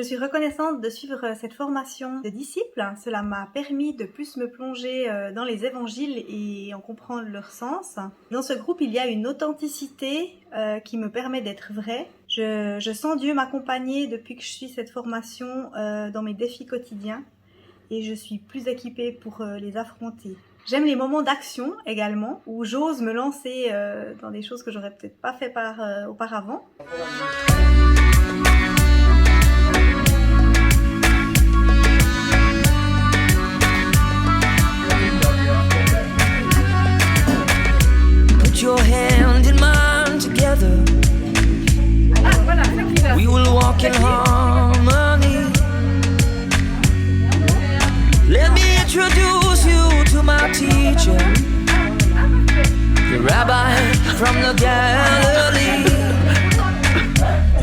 Je suis reconnaissante de suivre cette formation de disciples. Cela m'a permis de plus me plonger dans les évangiles et en comprendre leur sens. Dans ce groupe, il y a une authenticité qui me permet d'être vraie. Je sens Dieu m'accompagner depuis que je suis cette formation dans mes défis quotidiens et je suis plus équipée pour les affronter. J'aime les moments d'action également, où j'ose me lancer dans des choses que j'aurais peut-être pas fait auparavant. Put your hand in mine together. We will walk in harmony. Let me introduce you to my teacher, the rabbi from the Galilee.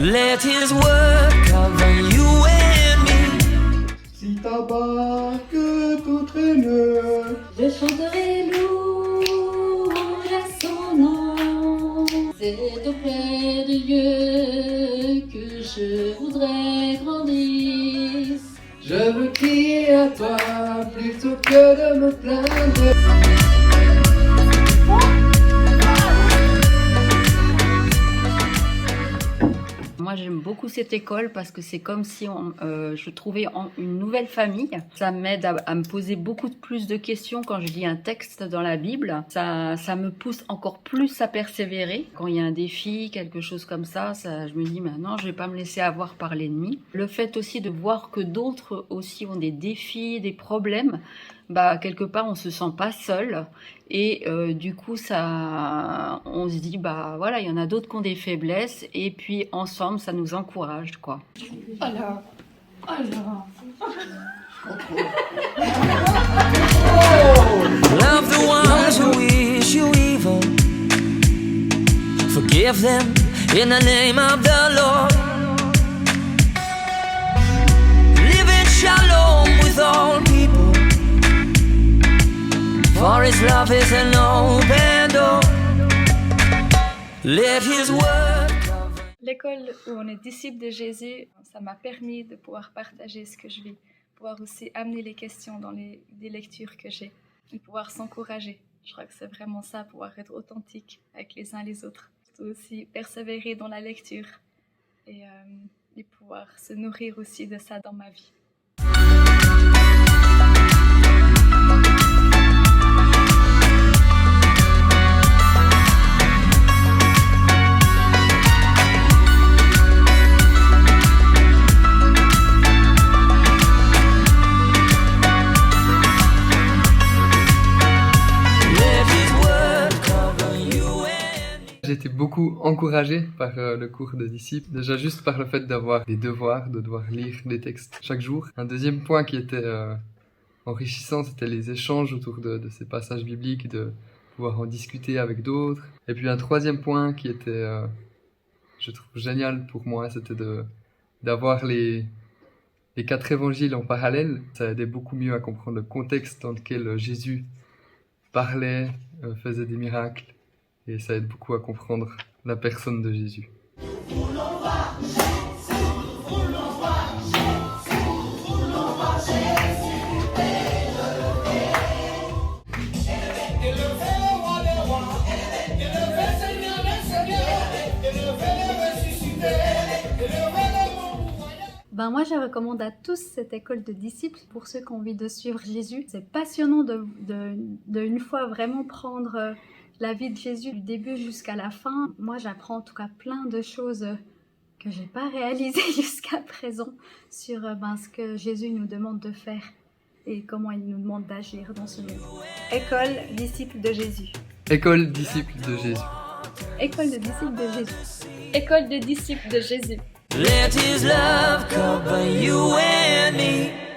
Let his word cover you and me. Si ta barque t'entraîne, Je chanterai louange à son nom. C'est auprès de Dieu que je voudrais grandir. je veux crier à toi plutôt que de me plaindre. Moi, j'aime beaucoup cette école parce que c'est comme si je trouvais une nouvelle famille. Ça m'aide à me poser beaucoup plus de questions quand je lis un texte dans la Bible. Ça me pousse encore plus à persévérer. Quand il y a un défi, quelque chose comme ça, je me dis maintenant, je vais pas me laisser avoir par l'ennemi. Le fait aussi de voir que d'autres aussi ont des défis, des problèmes, quelque part on se sent pas seul et du coup on se dit voilà, il y en a d'autres qui ont des faiblesses et puis ensemble ça nous encourage quoi. Alors. Love the ones who wish you evil. Forgive them in the name of the Lord. Live in shalom with all people. For his love is an open door. Let his word cover. L'école où on est disciple de Jésus, ça m'a permis de pouvoir partager ce que je vis, pouvoir aussi amener les questions dans des lectures que j'ai et pouvoir s'encourager. Je crois que c'est vraiment ça, pouvoir être authentique avec les uns les autres. Aussi persévérer dans la lecture et pouvoir se nourrir aussi de ça dans ma vie. J'ai été beaucoup encouragé par le cours de disciples, déjà juste par le fait d'avoir des devoirs, de devoir lire des textes chaque jour. Un deuxième point qui était enrichissant, c'était les échanges autour de ces passages bibliques, de pouvoir en discuter avec d'autres. Et puis un troisième point qui était, je trouve génial pour moi, c'était d'avoir les 4 évangiles en parallèle. Ça aidait beaucoup mieux à comprendre le contexte dans lequel Jésus parlait, faisait des miracles. Et ça aide beaucoup à comprendre la personne de Jésus. Moi, je recommande à tous cette école de disciples pour ceux qui ont envie de suivre Jésus. C'est passionnant de une fois vraiment prendre la vie de Jésus du début jusqu'à la fin. Moi, j'apprends en tout cas plein de choses que j'ai pas réalisées jusqu'à présent sur ce que Jésus nous demande de faire et comment il nous demande d'agir dans ce monde. École disciple de Jésus. École disciple de Jésus. École de disciples de Jésus. École des disciples de Jésus. Let his love cover you and me.